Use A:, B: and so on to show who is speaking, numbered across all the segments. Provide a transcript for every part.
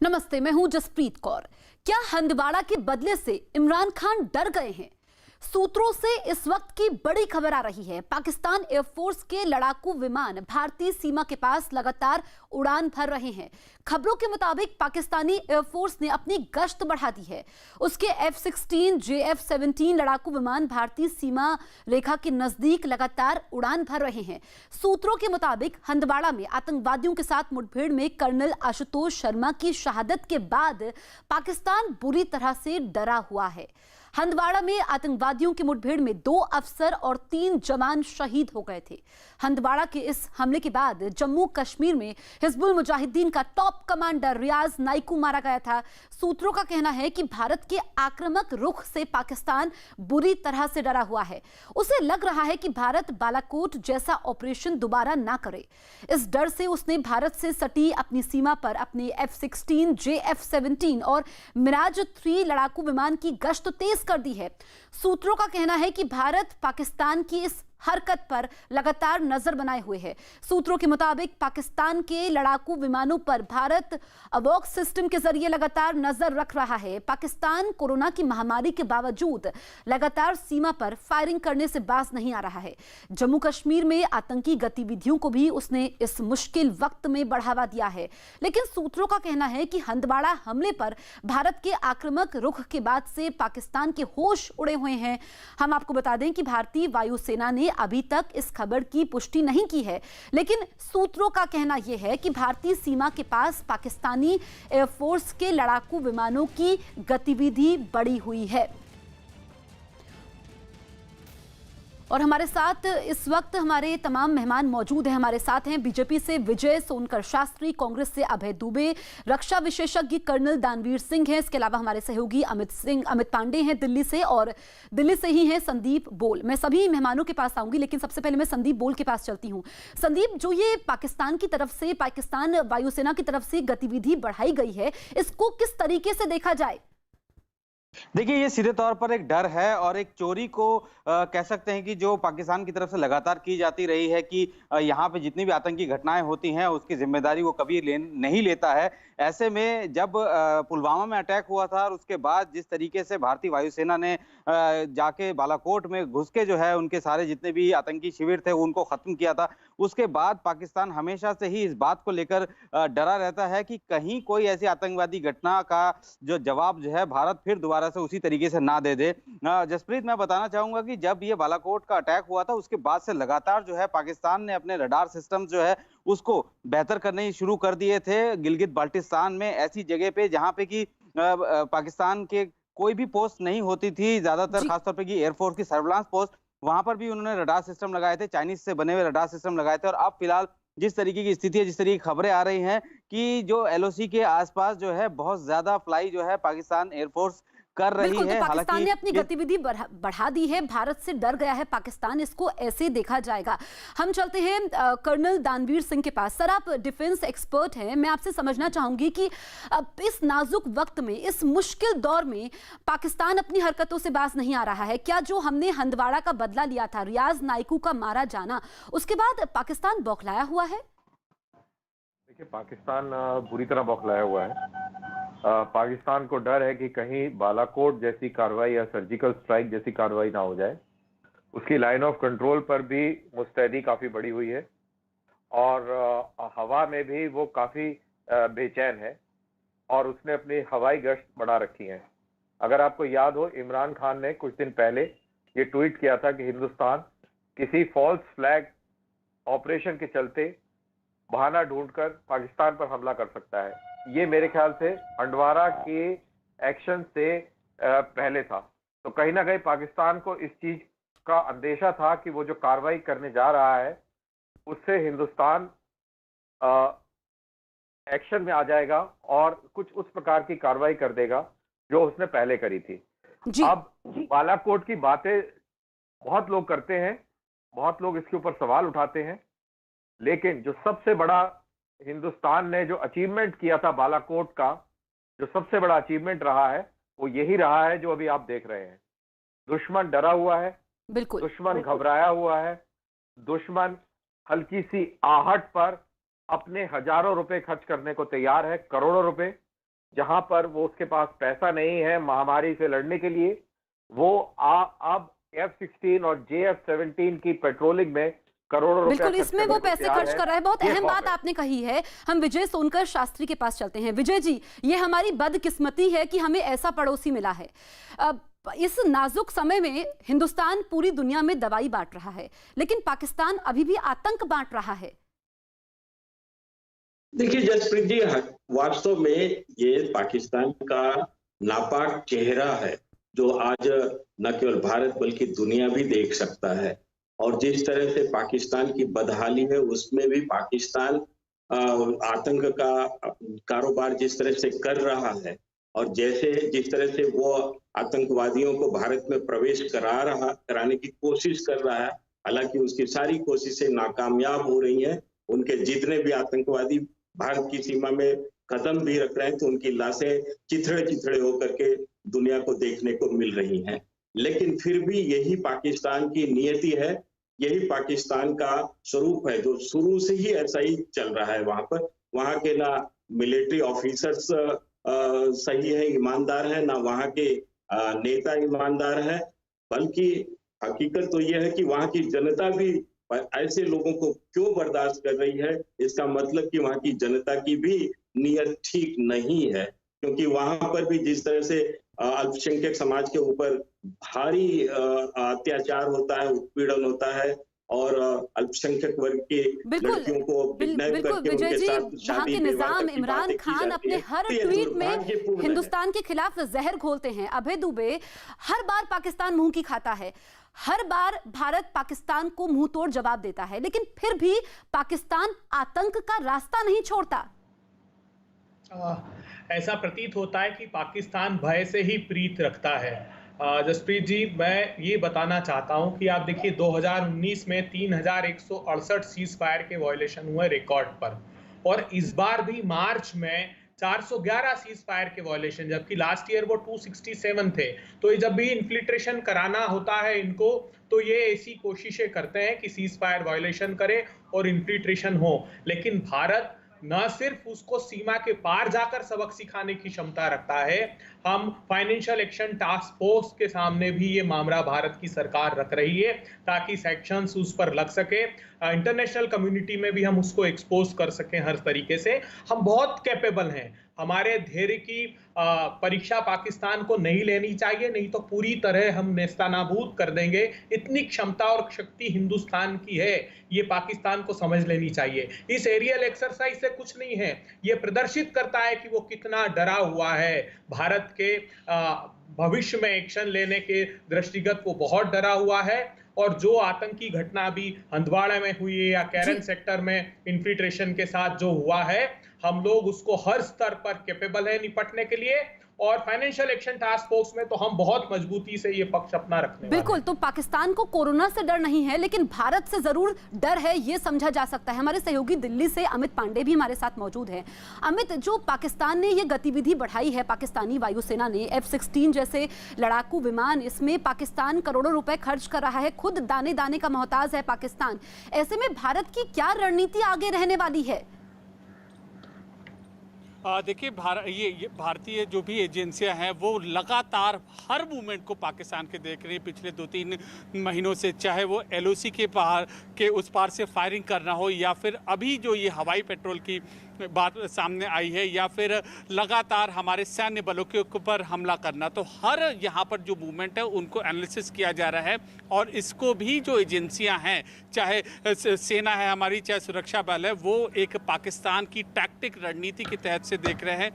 A: नमस्ते, मैं हूं जसप्रीत कौर। क्या हंदवाड़ा के बदले से इमरान खान डर गए हैं? सूत्रों से इस वक्त की बड़ी खबर आ रही है। पाकिस्तान एयरफोर्स के लड़ाकू विमान भारतीय सीमा के पास लगातार उड़ान भर रहे हैं। खबरों के मुताबिक पाकिस्तानी एयरफोर्स ने अपनी गश्त बढ़ा दी है। उसके F-16, JF-17 लड़ाकू विमान भारतीय सीमा रेखा के नजदीक लगातार उड़ान भर रहे हैं। सूत्रों के मुताबिक हंदवाड़ा में आतंकवादियों के साथ मुठभेड़ में कर्नल आशुतोष शर्मा की शहादत के बाद पाकिस्तान बुरी तरह से डरा हुआ है। हंदवाड़ा में आतंकवादियों की मुठभेड़ में 2 अफसर और 3 जवान शहीद हो गए थे। हंदवाड़ा के इस हमले के बाद जम्मू कश्मीर में हिजबुल मुजाहिदीन का टॉप कमांडर रियाज नाइकू मारा गया था। सूत्रों का कहना है कि भारत के आक्रामक रुख से पाकिस्तान बुरी तरह से डरा हुआ है। उसे लग रहा है कि भारत बालाकोट जैसा ऑपरेशन दोबारा ना करे। इस डर से उसने भारत से सटी अपनी सीमा पर अपने F-16, JF-17 और मिराज 3 लड़ाकू विमान की गश्त तेज कर दी है। सूत्रों का कहना है कि भारत पाकिस्तान की इस हरकत पर लगातार नजर बनाए हुए है। सूत्रों के मुताबिक पाकिस्तान के लड़ाकू विमानों पर भारत अवॉक सिस्टम के जरिए लगातार नजर रख रहा है। पाकिस्तान कोरोना की महामारी के बावजूद लगातार सीमा पर फायरिंग करने से बाज नहीं आ रहा है। जम्मू कश्मीर में आतंकी गतिविधियों को भी उसने इस मुश्किल वक्त में बढ़ावा दिया है। लेकिन सूत्रों का कहना है कि हंदवाड़ा हमले पर भारत के आक्रामक रुख के बाद से पाकिस्तान के होश उड़े हुए हैं। हम आपको बता दें कि भारतीय वायुसेना ने अभी तक इस खबर की पुष्टि नहीं की है, लेकिन सूत्रों का कहना यह है कि भारतीय सीमा के पास पाकिस्तानी एयरफोर्स के लड़ाकू विमानों की गतिविधि बढ़ी हुई है। और हमारे साथ इस वक्त हमारे तमाम मेहमान मौजूद हैं। हमारे साथ हैं बीजेपी से विजय सोनकर शास्त्री, कांग्रेस से अभय दुबे, रक्षा विशेषज्ञ कर्नल दानवीर सिंह हैं। इसके अलावा हमारे सहयोगी अमित पांडे हैं दिल्ली से, और दिल्ली से ही हैं संदीप बोल। मैं सभी मेहमानों के पास आऊंगी, लेकिन सबसे पहले मैं संदीप बोल के पास चलती हूँ। संदीप, जो ये पाकिस्तान की तरफ से, पाकिस्तान वायुसेना की तरफ से गतिविधि बढ़ाई गई है, इसको किस तरीके से देखा जाए?
B: देखिए, ये सीधे तौर पर एक डर है और एक चोरी को कह सकते हैं कि जो पाकिस्तान की तरफ से लगातार की जाती रही है कि यहाँ पे जितनी भी आतंकी घटनाएं होती हैं उसकी जिम्मेदारी वो कभी नहीं लेता है। ऐसे में जब पुलवामा में अटैक हुआ था और उसके बाद जिस तरीके से भारतीय वायुसेना ने जाके बालाकोट में घुस के जो है उनके सारे जितने भी आतंकी शिविर थे उनको खत्म किया था, उसके बाद पाकिस्तान हमेशा से ही इस बात को लेकर डरा रहता है कि कहीं कोई ऐसी आतंकवादी घटना का जो जवाब जो है भारत फिर दोबारा से उसी तरीके से ना दे दे। जसप्रीत, मैं बताना चाहूंगा कि जब ये बालाकोट का अटैक हुआ था उसके बाद से लगातार जो है पाकिस्तान ने अपने रडार सिस्टम जो है उसको बेहतर करने शुरू कर दिए थे। गिलगित बाल्टिस्तान में ऐसी जगह पे जहां पे कि पाकिस्तान के कोई भी पोस्ट नहीं होती थी, ज्यादातर खासतौर पे कि एयरफोर्स की सर्विलांस पोस्ट, वहां पर भी उन्होंने रडार सिस्टम लगाए थे, चाइनीज से बने हुए रडार सिस्टम लगाए थे। और अब फिलहाल जिस तरीके की स्थिति है, जिस तरीके की खबरें आ रही हैं कि जो LOC के आसपास जो है बहुत ज्यादा फ्लाई जो है पाकिस्तान एयरफोर्स कर रही है।
A: तो पाकिस्तान ने अपनी गतिविधि बढ़ा दी है, भारत से डर गया है पाकिस्तान, इसको ऐसे देखा जाएगा। हम चलते हैं कर्नल दानवीर सिंह के पास। सर, आप डिफेंस एक्सपर्ट हैं, मैं आपसे समझना चाहूंगी कि इस नाजुक वक्त में, इस मुश्किल दौर में पाकिस्तान अपनी हरकतों से बाज नहीं आ रहा है। क्या जो हमने हंदवाड़ा का बदला लिया था, रियाज नाइकू का मारा जाना, उसके बाद पाकिस्तान बौखलाया हुआ है?
C: देखिए, पाकिस्तान बुरी तरह बौखलाया हुआ है। पाकिस्तान को डर है कि कहीं बालाकोट जैसी कार्रवाई या सर्जिकल स्ट्राइक जैसी कार्रवाई ना हो जाए। उसकी लाइन ऑफ कंट्रोल पर भी मुस्तैदी काफी बढ़ी हुई है और हवा में भी वो काफी बेचैन है और उसने अपनी हवाई गश्त बढ़ा रखी है। अगर आपको याद हो, इमरान खान ने कुछ दिन पहले ये ट्वीट किया था कि हिंदुस्तान किसी फॉल्स फ्लैग ऑपरेशन के चलते बहाना ढूंढकर पाकिस्तान पर हमला कर सकता है। ये मेरे ख्याल से हंदवाड़ा के एक्शन से पहले था। तो कहीं ना कहीं पाकिस्तान को इस चीज का अंदेशा था कि वो जो कार्रवाई करने जा रहा है उससे हिंदुस्तान एक्शन में आ जाएगा और कुछ उस प्रकार की कार्रवाई कर देगा जो उसने पहले करी थी। अब बालाकोट की बातें बहुत लोग करते हैं, बहुत लोग इसके ऊपर सवाल उठाते हैं, लेकिन जो सबसे बड़ा हिंदुस्तान ने जो अचीवमेंट किया था बालाकोट का, जो सबसे बड़ा अचीवमेंट रहा है वो यही रहा है जो अभी आप देख रहे हैं। दुश्मन डरा हुआ है,
A: बिल्कुल
C: दुश्मन घबराया हुआ है, दुश्मन हल्की सी आहट पर अपने हजारों रुपए खर्च करने को तैयार है, करोड़ों रुपए, जहां पर वो उसके पास पैसा नहीं है महामारी से लड़ने के लिए। वो अब F-16 और JF-17 की पेट्रोलिंग में करोड़ों रुपए
A: बिल्कुल, इसमें वो पैसे खर्च कर रहा है। बहुत अहम बात आपने कही है। हम विजय सोनकर शास्त्री के पास चलते हैं। विजय जी, ये हमारी बदकिस्मती है कि हमें ऐसा पड़ोसी मिला है। इस नाजुक समय में हिंदुस्तान पूरी दुनिया में दवाई बांट रहा है, लेकिन पाकिस्तान अभी भी आतंक बांट रहा है।
D: देखिए जसप्रीत जी, वास्तव में ये पाकिस्तान का नापाक चेहरा है जो आज न केवल भारत बल्कि दुनिया भी देख सकता है। और जिस तरह से पाकिस्तान की बदहाली है उसमें भी पाकिस्तान आतंक का कारोबार जिस तरह से कर रहा है और जिस तरह से वो आतंकवादियों को भारत में प्रवेश कराने की कोशिश कर रहा है, हालांकि उसकी सारी कोशिशें नाकामयाब हो रही हैं। उनके जितने भी आतंकवादी भारत की सीमा में कदम भी रख रहे हैं तो उनकी लाशें चिथड़े होकर के दुनिया को देखने को मिल रही हैं। लेकिन फिर भी यही पाकिस्तान की नियति है, यही पाकिस्तान का स्वरूप है जो शुरू से ही ऐसा ही चल रहा है। वहां के ना मिलिट्री ऑफिसर्स सही है, ईमानदार है, ना वहां के नेता ईमानदार है, बल्कि हकीकत तो यह है कि वहां की जनता भी ऐसे लोगों को क्यों बर्दाश्त कर रही है। इसका मतलब कि वहां की जनता की भी नीयत ठीक नहीं है, क्योंकि वहां पर भी जिस तरह से अल्पसंख्यक समाज के ऊपर भारी अत्याचार होता है, उत्पीड़न होता है और अल्पसंख्यक वर्ग की लड़कियों को किडनैप करके उनके साथ शादी
A: निजाम इमरान खान अपने हर ट्वीट में हिंदुस्तान के खिलाफ जहर घोलते हैं। अभय दुबे, हर बार पाकिस्तान मुंह की खाता है, हर बार भारत पाकिस्तान को मुंह तोड़ जवाब देता है, लेकिन फिर भी पाकिस्तान आतंक का रास्ता नहीं छोड़ता।
E: ऐसा प्रतीत होता है कि पाकिस्तान भय से ही प्रीत रखता है। जसप्रीत जी, मैं ये बताना चाहता हूं कि आप देखिए 2019 में 3168 सीज फायर के वायलेशन हुए रिकॉर्ड पर, और इस बार भी मार्च में 411 सीज फायर के वायलेशन, जबकि लास्ट ईयर वो 267 थे। तो जब भी इन्फिल्ट्रेशन कराना होता है इनको, तो ये ऐसी कोशिशें करते हैं कि सीज फायर वायलेशन करे और इन्फिल्ट्रेशन हो। लेकिन भारत न सिर्फ उसको सीमा के पार जाकर सबक सिखाने की क्षमता रखता है, हम फाइनेंशियल एक्शन टास्क फोर्स के सामने भी ये मामला भारत की सरकार रख रही है ताकि सैक्शंस उस पर लग सके, इंटरनेशनल कम्युनिटी में भी हम उसको एक्सपोज कर सकें हर तरीके से। हम बहुत कैपेबल हैं। हमारे धैर्य की परीक्षा पाकिस्तान को नहीं लेनी चाहिए, नहीं तो पूरी तरह हम नेस्तनाबूद कर देंगे। इतनी क्षमता और शक्ति हिंदुस्तान की है, ये पाकिस्तान को समझ लेनी चाहिए। इस एरियल एक्सरसाइज से कुछ नहीं है, ये प्रदर्शित करता है कि वो कितना डरा हुआ है। भारत के भविष्य में एक्शन लेने के दृष्टिगत वो बहुत डरा हुआ है। और जो आतंकी घटना अभी हंदवाड़ा में हुई है या कैरन सेक्टर में इन्फिल्ट्रेशन के साथ जो हुआ है, हम लोग उसको हर स्तर पर कैपेबल है निपटने के लिए। और फाइनेंशियल एक्शन टास्क फोर्स में तो हम बहुत मजबूती से ये पक्ष अपना रखने
A: बिल्कुल। तो पाकिस्तान को कोरोना से डर नहीं है, लेकिन भारत से जरूर डर है, ये समझा जा सकता है। हमारे सहयोगी दिल्ली से अमित पांडे भी हमारे साथ मौजूद हैं। अमित, जो पाकिस्तान ने ये गतिविधि बढ़ाई है, पाकिस्तानी वायुसेना ने F-16 जैसे लड़ाकू विमान, इसमें पाकिस्तान करोड़ों रुपए खर्च कर रहा है, खुद दाने दाने का मोहताज है पाकिस्तान। ऐसे में भारत की क्या रणनीति आगे रहने वाली है?
F: देखिए, ये भारतीय जो भी एजेंसियां हैं वो लगातार हर मूवमेंट को पाकिस्तान के देख रही हैं पिछले 2-3 महीनों से, चाहे वो LOC के पार के उस पार से फायरिंग करना हो, या फिर अभी जो ये हवाई पेट्रोल की बात सामने आई है, या फिर लगातार हमारे सैन्य बलों के ऊपर हमला करना। तो हर यहाँ पर जो मूवमेंट है उनको एनालिसिस किया जा रहा है, और इसको भी जो एजेंसियां हैं, चाहे सेना है हमारी, चाहे सुरक्षा बल है, वो एक पाकिस्तान की टैक्टिक रणनीति के तहत से देख रहे हैं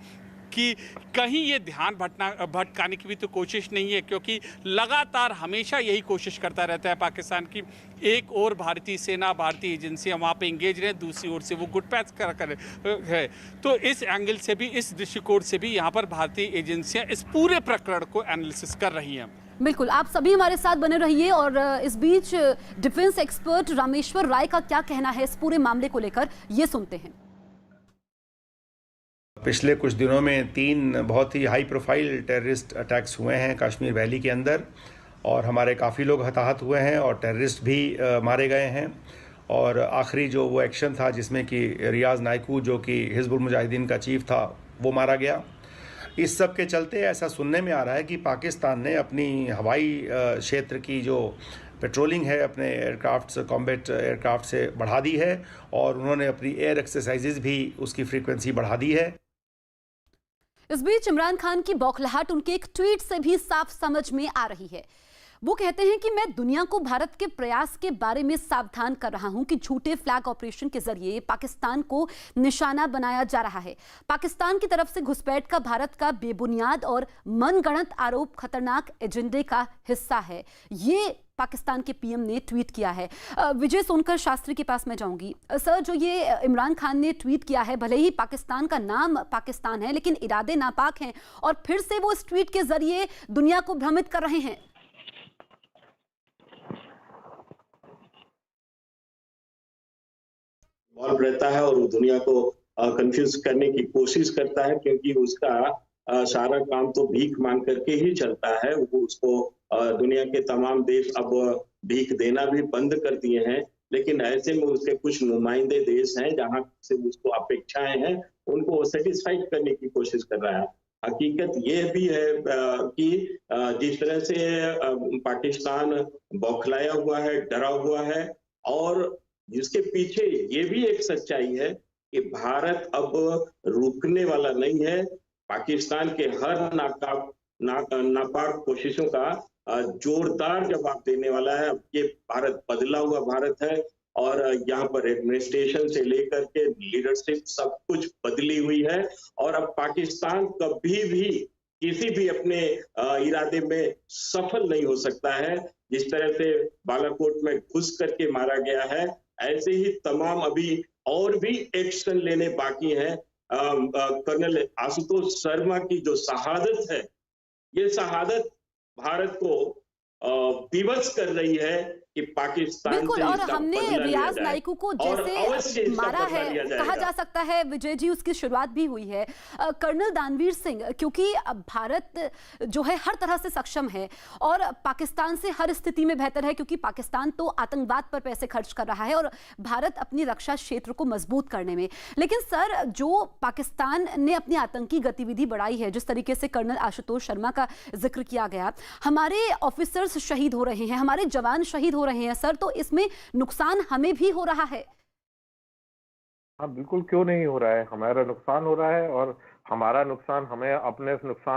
F: कि कहीं ये ध्यान भटकाने की भी तो कोशिश नहीं है, क्योंकि लगातार हमेशा यही कोशिश करता रहता है पाकिस्तान की। एक और भारतीय सेना, भारतीय एजेंसियां वहाँ पे इंगेज रहे, दूसरी ओर से वो गुटपैच कर है। तो इस एंगल से भी, इस दृष्टिकोण से भी यहाँ पर भारतीय एजेंसियां इस पूरे प्रकरण को एनालिसिस कर रही हैं।
A: बिल्कुल, आप सभी हमारे साथ बने रहिए। और इस बीच डिफेंस एक्सपर्ट रामेश्वर राय का क्या कहना है इस पूरे मामले को लेकर, ये सुनते हैं।
G: पिछले कुछ दिनों में 3 बहुत ही हाई प्रोफाइल टेररिस्ट अटैक्स हुए हैं कश्मीर वैली के अंदर, और हमारे काफ़ी लोग हताहत हुए हैं और टेररिस्ट भी मारे गए हैं। और आखिरी जो वो एक्शन था जिसमें कि रियाज नाइकू जो कि हिजबुल मुजाहिदीन का चीफ था वो मारा गया। इस सब के चलते ऐसा सुनने में आ रहा है कि पाकिस्तान ने अपनी हवाई क्षेत्र की जो पेट्रोलिंग है अपने एयरक्राफ्ट कॉम्बैट एयरक्राफ्ट से बढ़ा दी है और उन्होंने अपनी एयर एक्सरसाइजेज भी उसकी फ्रीक्वेंसी बढ़ा दी है।
A: इस बीच इमरान खान की बौखलाहट उनके एक ट्वीट से भी साफ समझ में आ रही है। वो कहते हैं कि मैं दुनिया को भारत के प्रयास के बारे में सावधान कर रहा हूं कि झूठे फ्लैग ऑपरेशन के जरिए पाकिस्तान को निशाना बनाया जा रहा है। पाकिस्तान की तरफ से घुसपैठ का भारत का बेबुनियाद और मनगढ़ंत आरोप खतरनाक एजेंडे का हिस्सा है। ये पाकिस्तान के पीएम ने ट्वीट किया है। विजय सोनकर शास्त्री के पास मैं जाऊंगी। सर, जो ये इमरान खान ने ट्वीट किया है, भले ही पाकिस्तान का नाम पाकिस्तान है लेकिन इरादे नापाक हैं और फिर से वो इस ट्वीट के जरिए दुनिया को भ्रमित कर रहे हैं।
D: इन्वॉल्व रहता है और वो दुनिया को कंफ्यूज करने की कोशिश करता है, क्योंकि उसका सारा काम तो भीख मांग करके ही चलता है। वो उसको दुनिया के तमाम देश अब भीख देना भी बंद कर दिए हैं, लेकिन ऐसे में उसके कुछ नुमाइंदे देश हैं जहां से उसको अपेक्षाएं हैं, उनको सेटिस्फाइड करने की कोशिश कर रहा है। हकीकत ये भी है कि जिस तरह से पाकिस्तान बौखलाया हुआ है, डरा हुआ है, और जिसके पीछे ये भी एक सच्चाई है कि भारत अब रुकने वाला नहीं है। पाकिस्तान के हर नापाक कोशिशों का जोरदार जवाब देने वाला है। अब ये भारत बदला हुआ भारत है और यहाँ पर एडमिनिस्ट्रेशन से लेकर के लीडरशिप सब कुछ बदली हुई है और अब पाकिस्तान कभी भी किसी भी अपने इरादे में सफल नहीं हो सकता है। जिस तरह से बालाकोट में घुस करके मारा गया है, ऐसे ही तमाम अभी और भी एक्शन लेने बाकी हैं। कर्नल आशुतोष शर्मा की जो शहादत है, ये शहादत भारत को विवश कर रही है कि पाकिस्तान
A: बिल्कुल, और हमने रियाज नाइकू को जैसे मारा है, कहा जा सकता है विजय जी, उसकी शुरुआत भी हुई है कर्नल दानवीर सिंह, क्योंकि भारत जो है हर तरह से सक्षम है और पाकिस्तान से हर स्थिति में बेहतर है, क्योंकि पाकिस्तान तो आतंकवाद पर पैसे खर्च कर रहा है और भारत अपनी रक्षा क्षेत्र को मजबूत करने में। लेकिन सर, जो पाकिस्तान ने अपनी आतंकी गतिविधि बढ़ाई है, जिस तरीके से कर्नल आशुतोष शर्मा का जिक्र किया गया, हमारे ऑफिसर्स शहीद हो रहे हैं, हमारे जवान शहीद हो रहे हैं सर, तो इसमें नुकसान हमें भी हो रहा है।
C: हाँ बिल्कुल, क्यों नहीं हो रहा है, हमारा नुकसान हो रहा है और हमारा नुकसान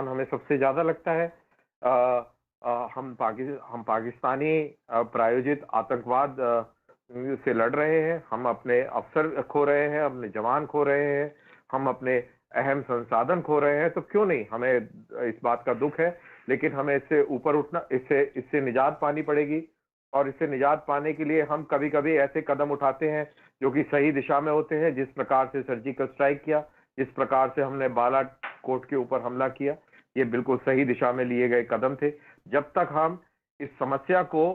C: हमें सबसे ज्यादा लगता है। हम पाकिस्तानी प्रायोजित आतंकवाद से लड़ रहे हैं, हम अपने अफसर खो रहे हैं, अपने जवान खो रहे हैं, हम अपने अहम संसाधन खो रहे हैं, तो क्यों नहीं हमें इस बात का दुख है। लेकिन हमें इससे ऊपर उठना, इससे निजात पानी पड़ेगी और इससे निजात पाने के लिए हम कभी कभी ऐसे कदम उठाते हैं जो कि सही दिशा में होते हैं। जिस प्रकार से सर्जिकल स्ट्राइक किया, जिस प्रकार से हमने बालाकोट के ऊपर हमला किया, ये बिल्कुल सही दिशा में लिए गए कदम थे। जब तक हम इस समस्या को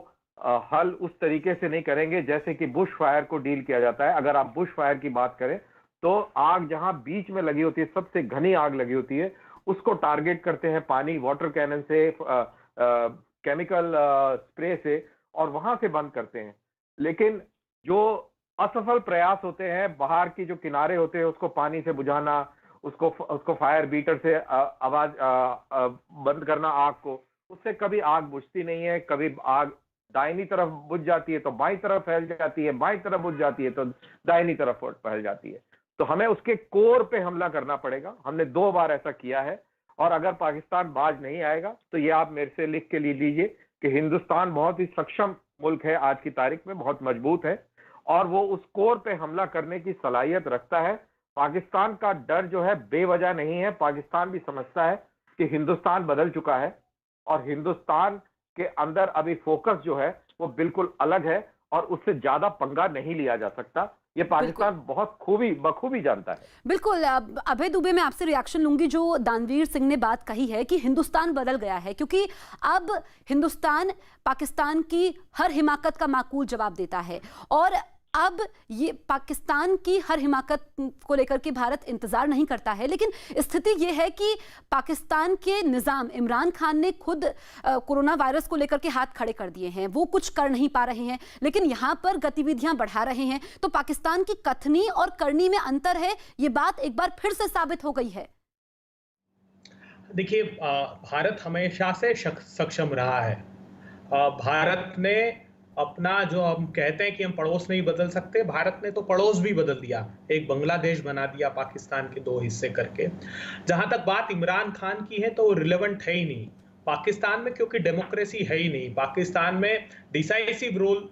C: हल उस तरीके से नहीं करेंगे जैसे कि बुश फायर को डील किया जाता है। अगर आप बुश फायर की बात करें तो आग जहां बीच में लगी होती है, सबसे घनी आग लगी होती है, उसको टारगेट करते हैं पानी, वाटर कैनन से, केमिकल स्प्रे से, और वहां से बंद करते हैं। लेकिन जो असफल प्रयास होते हैं, बाहर की जो किनारे होते हैं उसको पानी से बुझाना, उसको फायर बीटर से आवाज बंद करना आग को, उससे कभी आग बुझती नहीं है। कभी आग दाहिनी तरफ बुझ जाती है तो बाईं तरफ फैल जाती है, बाईं तरफ बुझ जाती है तो दाहिनी तरफ फैल जाती है। तो हमें उसके कोर पे हमला करना पड़ेगा। हमने 2 बार ऐसा किया है और अगर पाकिस्तान बाज नहीं आएगा तो ये आप मेरे से लिख के लीजिए कि हिंदुस्तान बहुत ही सक्षम मुल्क है, आज की तारीख में बहुत मजबूत है और वो उस कोर पे हमला करने की सलाहियत रखता है। पाकिस्तान का डर जो है बेवजह नहीं है। पाकिस्तान भी समझता है कि हिंदुस्तान बदल चुका है और हिंदुस्तान के अंदर अभी फोकस जो है वो बिल्कुल अलग है और उससे ज्यादा पंगा नहीं लिया जा सकता। ये पाकिस्तान बहुत बखूबी जानता है।
A: बिल्कुल। अभय दुबे, मैं आपसे रिएक्शन लूंगी। जो दानवीर सिंह ने बात कही है कि हिंदुस्तान बदल गया है, क्योंकि अब हिंदुस्तान पाकिस्तान की हर हिमाकत का माकूल जवाब देता है और अब ये पाकिस्तान की हर हिमाकत को लेकर के भारत इंतजार नहीं करता है, लेकिन स्थिति ये है कि पाकिस्तान के निजाम इमरान खान ने खुद कोरोना वायरस को लेकर के हाथ खड़े कर दिए हैं। वो कुछ कर नहीं पा रहे हैं, लेकिन यहाँ पर गतिविधियां बढ़ा रहे हैं। तो पाकिस्तान की कथनी और करनी में अंतर है, ये बात एक बार फिर से साबित हो गई है।
E: देखिए, भारत हमेशा से सक्षम रहा है। भारत ने अपना, जो हम कहते हैं कि हम पड़ोस नहीं बदल सकते, भारत ने तो पड़ोस भी बदल दिया, एक बांग्लादेश बना दिया पाकिस्तान के 2 हिस्से करके। जहां तक बात इमरान खान की है तो रिलेवेंट है ही नहीं पाकिस्तान में, क्योंकि डेमोक्रेसी है ही नहीं। पाकिस्तान में डिसाइसिव रोल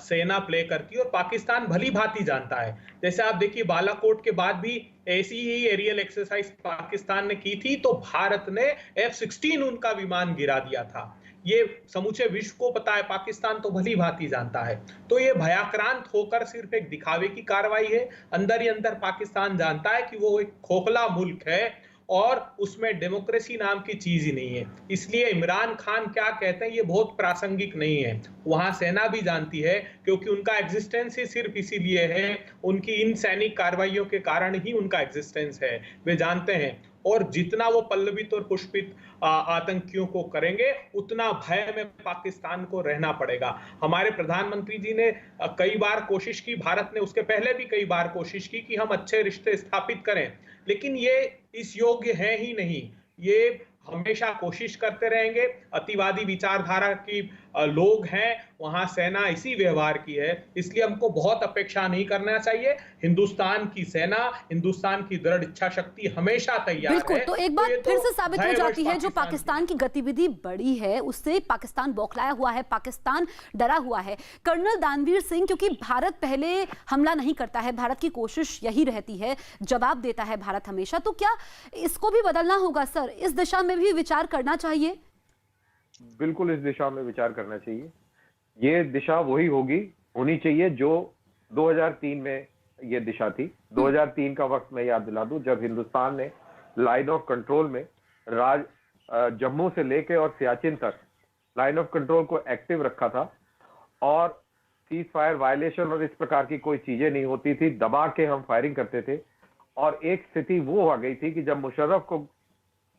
E: सेना प्ले करती है और पाकिस्तान भली भांति जानता है। जैसे आप देखिए, बालाकोट के बाद भी ऐसी ही एरियल एक्सरसाइज पाकिस्तान ने की थी तो भारत ने F-16 उनका विमान गिरा दिया था। ये समूचे विश्व को पता है, पाकिस्तान तो भली भांति जानता है। तो ये भयाक्रांत होकर सिर्फ एक दिखावे की कार्रवाई है। अंदर ही अंदर पाकिस्तान जानता है कि वो एक खोखला मुल्क है और उसमें डेमोक्रेसी नाम की चीज ही नहीं है। इसलिए इमरान खान क्या कहते हैं ये बहुत प्रासंगिक नहीं है। वहां सेना भी जानती है, क्योंकि उनका एग्जिस्टेंस ही सिर्फ इसीलिए है, उनकी इन सैनिक कार्रवाइयों के कारण ही उनका एग्जिस्टेंस है। वे जानते हैं, और जितना वो पल्लवित और पुष्पित आतंकियों को करेंगे, उतना भय में पाकिस्तान को रहना पड़ेगा। हमारे प्रधानमंत्री जी ने कई बार कोशिश की, भारत ने उसके पहले भी कई बार कोशिश की कि हम अच्छे रिश्ते स्थापित करें, लेकिन ये इस योग्य है ही नहीं। ये हमेशा कोशिश करते रहेंगे। अतिवादी विचारधारा की लोग हैं, वहां सेना इसी व्यवहार की है, इसलिए हमको बहुत अपेक्षा नहीं करना चाहिए। हिंदुस्तान की सेना, हिंदुस्तान की दृढ़ इच्छा शक्ति हमेशा तैयार
A: बिल्कुल,
E: है।
A: तो एक बात फिर से साबित हो जाती है, जो
E: पाकिस्तान
A: पाकिस्तान की गतिविधि बढ़ी है उससे पाकिस्तान बौखलाया हुआ है, पाकिस्तान डरा हुआ है। कर्नल दानवीर सिंह, क्योंकि भारत पहले हमला नहीं करता है, भारत की कोशिश यही रहती है, जवाब देता है भारत हमेशा, तो क्या इसको भी बदलना होगा सर? इस दिशा में भी विचार करना चाहिए।
C: बिल्कुल, इस दिशा में विचार करना चाहिए। ये दिशा वही होनी चाहिए जो 2003 में ये दिशा थी। 2003 का वक्त मैं याद दिला दूं, जब हिंदुस्तान ने लाइन ऑफ कंट्रोल में जम्मू से लेके और सियाचिन तक लाइन ऑफ कंट्रोल को एक्टिव रखा था, और सीज फायर वायलेशन और इस प्रकार की कोई चीजें नहीं होती थी, दबा के हम फायरिंग करते थे। और एक स्थिति वो आ गई थी कि जब मुशर्रफ को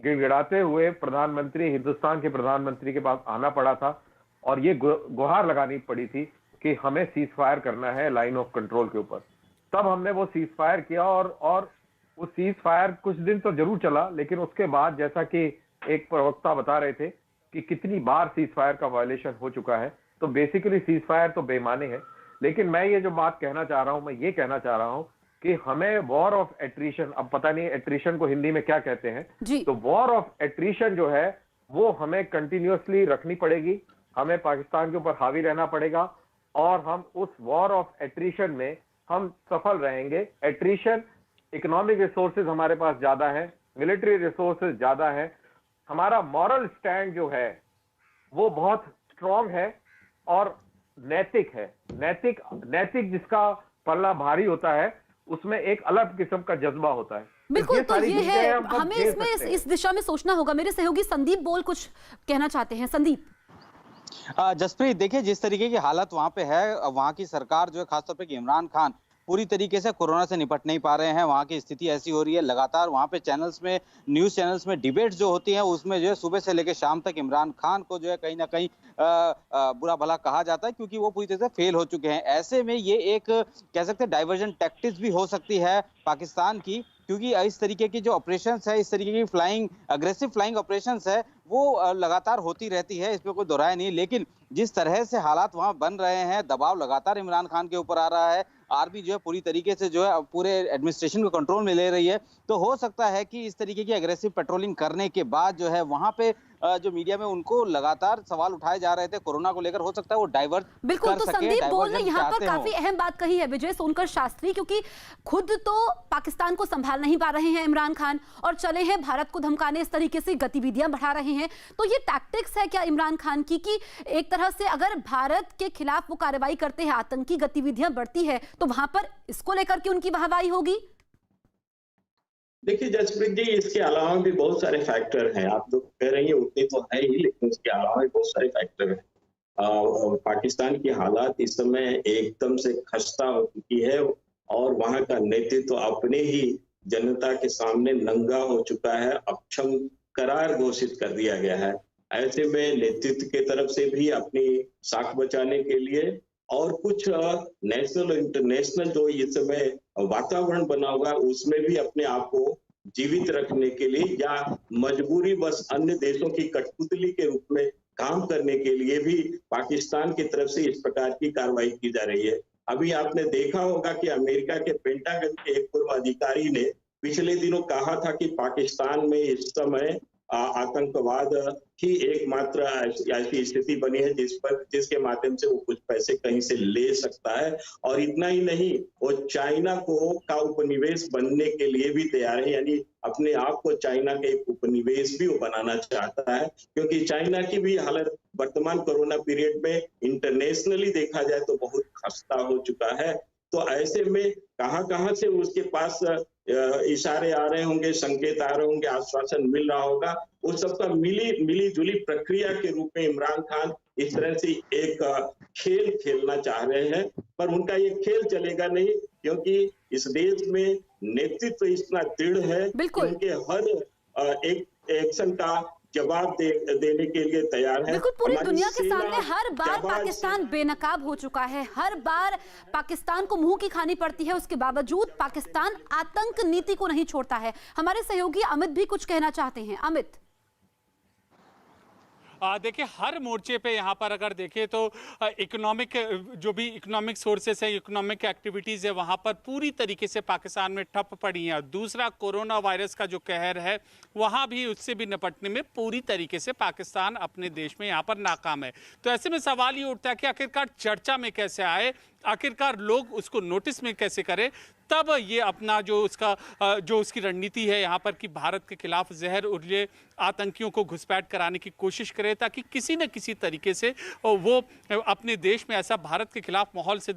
C: गिड़गिड़ाते हुए प्रधानमंत्री, हिंदुस्तान के प्रधानमंत्री के पास आना पड़ा था और ये गुहार लगानी पड़ी थी कि हमें सीज फायर करना है लाइन ऑफ कंट्रोल के ऊपर। तब हमने वो सीज फायर किया, और उस सीज फायर कुछ दिन तो जरूर चला, लेकिन उसके बाद जैसा कि एक प्रवक्ता बता रहे थे कि कितनी बार सीज फायर का वायलेशन हो चुका है, तो बेसिकली सीज फायर तो बेईमानी है। लेकिन मैं ये जो बात कहना चाह रहा हूं, मैं ये कहना चाह रहा हूं कि हमें वॉर ऑफ एट्रिशन, अब पता नहीं एट्रिशन को हिंदी में क्या कहते हैं, तो वॉर ऑफ एट्रिशन जो है वो हमें कंटिन्यूअसली रखनी पड़ेगी। हमें पाकिस्तान के ऊपर हावी रहना पड़ेगा, और हम उस वॉर ऑफ एट्रिशन में हम सफल रहेंगे। एट्रिशन, इकोनॉमिक रिसोर्सेज हमारे पास ज्यादा है, मिलिट्री रिसोर्सेज ज्यादा है, हमारा मॉरल स्टैंड जो है वो बहुत स्ट्रांग है और नैतिक है। नैतिक जिसका पल्ला भारी होता है, उसमें एक अलग किस्म का जज्बा होता है।
A: बिल्कुल, तो ये है, हमें इसमें इस दिशा में सोचना होगा। मेरे सहयोगी संदीप बोल कुछ कहना चाहते हैं। संदीप।
B: जसप्रीत, देखिए जिस तरीके की हालत वहां पे है, वहां की सरकार जो है, खासतौर पे इमरान खान पूरी तरीके से कोरोना से निपट नहीं पा रहे हैं। वहां की स्थिति ऐसी हो रही है, लगातार वहां पे चैनल्स में, न्यूज चैनल्स में डिबेट्स जो होती हैं, उसमें जो है सुबह से लेकर शाम तक इमरान खान को जो है कहीं ना कहीं बुरा भला कहा जाता है, क्योंकि वो पूरी तरह से फेल हो चुके हैं। ऐसे में ये एक कह सकते हैं डाइवर्जन टैक्टिक्स भी हो सकती है पाकिस्तान की, क्योंकि इस तरीके की जो ऑपरेशंस है, इस तरीके की अग्रेसिव फ्लाइंग ऑपरेशंस है, वो लगातार होती रहती है, इसमें कोई दोहराए नहीं। लेकिन जिस तरह से हालात वहां बन रहे हैं, दबाव लगातार इमरान खान के ऊपर आ रहा है, आर्मी जो है पूरी तरीके से जो है पूरे एडमिनिस्ट्रेशन को कंट्रोल में ले रही है, तो हो सकता है कि इस तरीके की एग्रेसिव पेट्रोलिंग करने के बाद जो है वहां पे जो मीडिया में उनको लगातार सवाल उठाए जा रहे थे कोरोना को लेकर, हो सकता है वो डाइवर्ट
A: बिल्कुल। तो संदीप बोल ने यहाँ पर काफी अहम बात कही है विजय सोनकर शास्त्री, क्योंकि खुद तो पाकिस्तान को संभाल नहीं पा रहे हैं इमरान खान, और चले हैं भारत को धमकाने, इस तरीके से गतिविधियां बढ़ा रहे हैं। तो ये टैक्टिक्स है क्या इमरान खान की, कि एक तरह से अगर भारत के खिलाफ वो कार्रवाई करते हैं, आतंकी गतिविधियां बढ़ती है, तो वहां पर इसको लेकर के उनकी वाहवाही होगी?
D: देखिए जसप्रीत जी, इसके अलावा भी बहुत सारे फैक्टर हैं। आप जो कह रही हैं उतनी तो है ही, लेकिन इसके अलावा भी बहुत सारे फैक्टर हैं। पाकिस्तान की हालात इस समय एकदम से खस्ता हो चुकी है और वहां का नेतृत्व अपने ही जनता के सामने नंगा हो चुका है, अक्षम करार घोषित कर दिया गया है। ऐसे में नेतृत्व की तरफ से भी अपनी साख बचाने के लिए और कुछ नेशनल और इंटरनेशनल जो इस समय वातावरण बना हुआ उसमें भी अपने आप को जीवित रखने के लिए या मजबूरी बस अन्य देशों की कठपुतली के रूप में काम करने के लिए भी पाकिस्तान की तरफ से इस प्रकार की कार्रवाई की जा रही है। अभी आपने देखा होगा कि अमेरिका के पेंटागन के एक पूर्व अधिकारी ने पिछले दिनों कहा था कि पाकिस्तान में इस समय आतंकवाद ही एकमात्र ऐसी स्थिति बनी है जिसके माध्यम से वो कुछ पैसे कहीं से ले सकता है। और इतना ही नहीं, वो चाइना का उपनिवेश बनने के लिए भी तैयार है, यानी अपने आप को चाइना का एक उपनिवेश भी वो बनाना चाहता है, क्योंकि चाइना की भी हालत वर्तमान कोरोना पीरियड में इंटरनेशनली देखा जाए तो बहुत खस्ता हो चुका है। तो ऐसे में कहां से उसके पास इशारे आ रहे होंगे, संकेत आ रहे होंगे, आश्वासन मिल रहा होगा, उस सबका मिली जुली प्रक्रिया के रूप में इमरान खान इस तरह से एक खेल खेलना चाह रहे हैं। पर उनका ये खेल चलेगा नहीं, क्योंकि इस देश में नेतृत्व इतना दृढ़ है कि उनके हर एक एक्शन का जवाब देने के लिए तैयार है।
A: बिल्कुल, पूरी दुनिया के सामने हर बार पाकिस्तान बेनकाब हो चुका है, हर बार पाकिस्तान को मुंह की खानी पड़ती है, उसके बावजूद पाकिस्तान आतंक नीति को नहीं छोड़ता है। हमारे सहयोगी अमित भी कुछ कहना चाहते हैं। अमित,
F: देखिए, हर मोर्चे पे यहाँ पर अगर देखें तो इकोनॉमिक जो भी इकोनॉमिक सोर्सेस है, इकोनॉमिक एक्टिविटीज़ है, वहाँ पर पूरी तरीके से पाकिस्तान में ठप पड़ी हैं। दूसरा, कोरोना वायरस का जो कहर है वहाँ भी उससे भी निपटने में पूरी तरीके से पाकिस्तान अपने देश में यहाँ पर नाकाम है। तो ऐसे में सवाल ये उठता है कि आखिरकार चर्चा में कैसे आए, आखिरकार लोग उसको नोटिस में कैसे करें, तब ये अपना जो उसकी रणनीति है यहाँ पर कि भारत के खिलाफ जहर उगले आतंकियों को घुसपैठ कराने की कोशिश करे, ताकि किसी न किसी तरीके से वो अपने देश में ऐसा भारत के खिलाफ माहौल से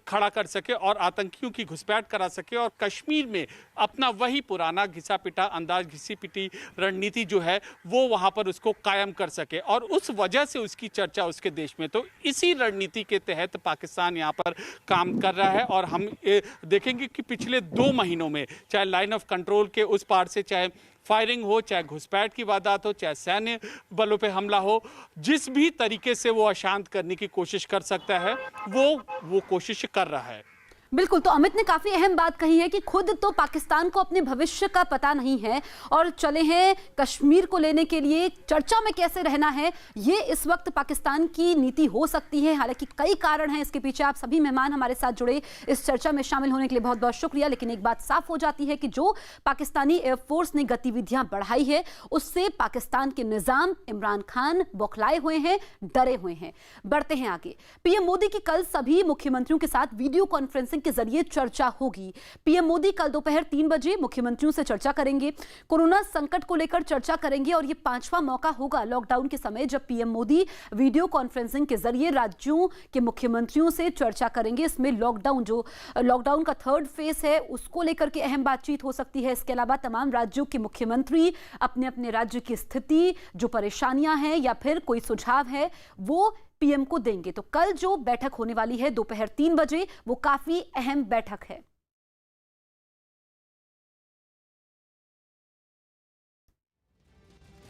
F: खड़ा कर सके और आतंकियों की घुसपैठ करा सके और कश्मीर में अपना वही पुराना घिसा पिटा अंदाज, घिसी पिटी रणनीति जो है वो वहाँ पर उसको कायम कर सके, और उस वजह से उसकी चर्चा उसके देश में। तो इसी रणनीति के तहत पाकिस्तान यहाँ पर काम कर रहा है। और हम देखेंगे कि पिछले 2 महीनों में चाहे लाइन ऑफ कंट्रोल के उस पार से चाहे फायरिंग हो, चाहे घुसपैठ की वारदात हो, चाहे सैन्य बलों पे हमला हो, जिस भी तरीके से वो अशांत करने की कोशिश कर सकता है वो कोशिश कर रहा है।
A: बिल्कुल, तो अमित ने काफी अहम बात कही है कि खुद तो पाकिस्तान को अपने भविष्य का पता नहीं है और चले हैं कश्मीर को लेने के लिए। चर्चा में कैसे रहना है, ये इस वक्त पाकिस्तान की नीति हो सकती है। हालांकि कई कारण हैं इसके पीछे। आप सभी मेहमान हमारे साथ जुड़े, इस चर्चा में शामिल होने के लिए बहुत बहुत शुक्रिया। लेकिन एक बात साफ हो जाती है कि जो पाकिस्तानी एयरफोर्स ने गतिविधियां बढ़ाई है, उससे पाकिस्तान के निजाम, इमरान खान बौखलाए हुए हैं, डरे हुए हैं। बढ़ते हैं आगे। पीएम मोदी की कल सभी मुख्यमंत्रियों के साथ वीडियो कॉन्फ्रेंसिंग के जरिए चर्चा होगी। पीएम मोदी कल दोपहर 3 बजे मुख्यमंत्रियों से चर्चा करेंगे, कोरोना संकट को लेकर चर्चा करेंगे। और यह 5वां मौका होगा लॉकडाउन के समय जब पीएम मोदी वीडियो कॉन्फ्रेंसिंग के जरिए राज्यों के मुख्यमंत्रियों से चर्चा करेंगे। इसमें लॉकडाउन का 3rd फेज है, उसको लेकर के अहम बातचीत हो सकती है। इसके अलावा तमाम राज्यों के मुख्यमंत्री अपने अपने राज्य की स्थिति, जो परेशानियां हैं या फिर कोई सुझाव है, वो पीएम को देंगे। तो कल जो बैठक होने वाली है दोपहर 3 बजे, वो काफी अहम बैठक है।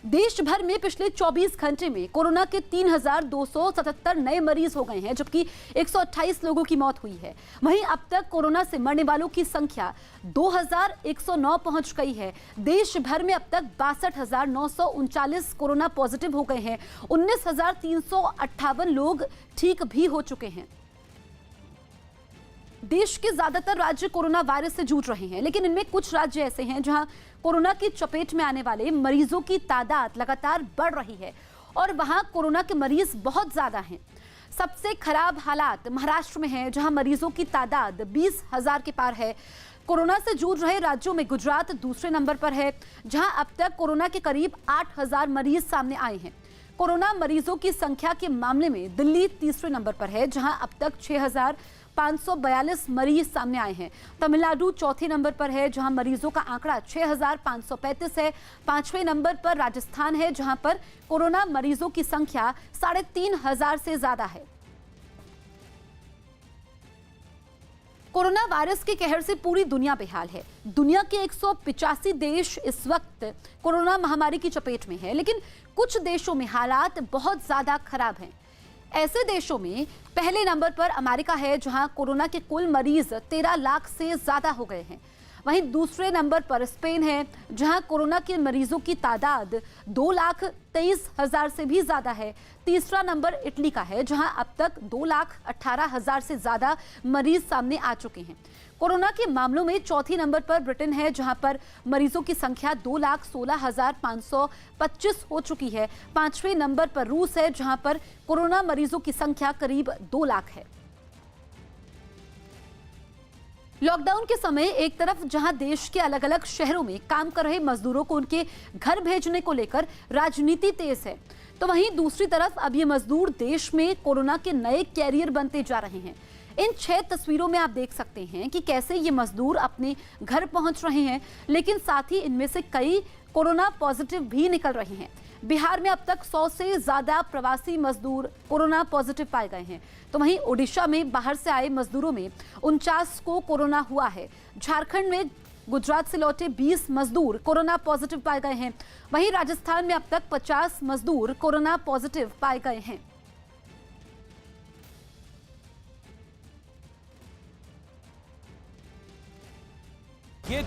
A: देश भर में पिछले 24 घंटे में कोरोना के 3,277 नए मरीज हो गए हैं, जबकि 128 लोगों की मौत हुई है। वहीं अब तक कोरोना से मरने वालों की संख्या 2,109 पहुंच गई है। देश भर में अब तक 62,939 कोरोना पॉजिटिव हो गए हैं। 19,358 लोग ठीक भी हो चुके हैं। देश के ज्यादातर राज्य कोरोना वायरस से जूझ रहे हैं, लेकिन इनमें कुछ राज्य ऐसे हैं जहां कोरोना की चपेट में आने वाले मरीजों की तादाद लगातार बढ़ रही है और वहां कोरोना के मरीज बहुत ज्यादा हैं। सबसे खराब हालात महाराष्ट्र में है, जहां मरीजों की तादाद 20,000 के पार है। कोरोना से जूझ रहे राज्यों में गुजरात दूसरे नंबर पर है, जहां अब तक कोरोना के करीब 8,000 मरीज सामने आए हैं। कोरोना मरीजों की संख्या के मामले में दिल्ली तीसरे नंबर पर है, जहां अब तक 542 मरीज सामने आए हैं। तमिलनाडु चौथे नंबर पर है जहां मरीजों का आंकड़ा 6535 है। 5वें नंबर पर राजस्थान है जहां पर कोरोना मरीजों की संख्या 3500 से ज्यादा है। कोरोना वायरस के कहर से पूरी दुनिया बेहाल है। दुनिया के 185 देश इस वक्त कोरोना महामारी की चपेट में है, लेकिन कुछ देशों में हालात बहुत ज्यादा खराब हैं। ऐसे देशों में पहले नंबर पर अमेरिका है जहां कोरोना के कुल मरीज 13 लाख से ज्यादा हो गए हैं। वहीं दूसरे नंबर पर स्पेन है जहां कोरोना के मरीजों की तादाद 2,23,000 से भी ज्यादा है। तीसरा नंबर इटली का है जहां अब तक 2,18,000 से ज्यादा मरीज सामने आ चुके हैं। कोरोना के मामलों में चौथी नंबर पर ब्रिटेन है जहां पर मरीजों की संख्या 2,16,525 हो चुकी है। 5वें नंबर पर रूस है जहां पर कोरोना मरीजों की संख्या करीब 2 लाख है। लॉकडाउन के समय एक तरफ जहां देश के अलग अलग शहरों में काम कर रहे मजदूरों को उनके घर भेजने को लेकर राजनीति तेज है, तो वहीं दूसरी तरफ अब ये मजदूर देश में कोरोना के नए कैरियर बनते जा रहे हैं। इन 6 तस्वीरों में आप देख सकते हैं कि कैसे ये मजदूर अपने घर पहुंच रहे हैं, लेकिन साथ ही इनमें से कई कोरोना पॉजिटिव भी निकल रहे हैं। बिहार में अब तक 100 से ज्यादा प्रवासी मजदूर कोरोना पॉजिटिव पाए गए हैं, तो वहीं ओडिशा में बाहर से आए मजदूरों में 49 को कोरोना हुआ है। झारखंड में गुजरात से लौटे 20 मजदूर कोरोना पॉजिटिव पाए गए हैं। वहीं राजस्थान में अब तक 50 मजदूर कोरोना पॉजिटिव पाए गए हैं।
H: ये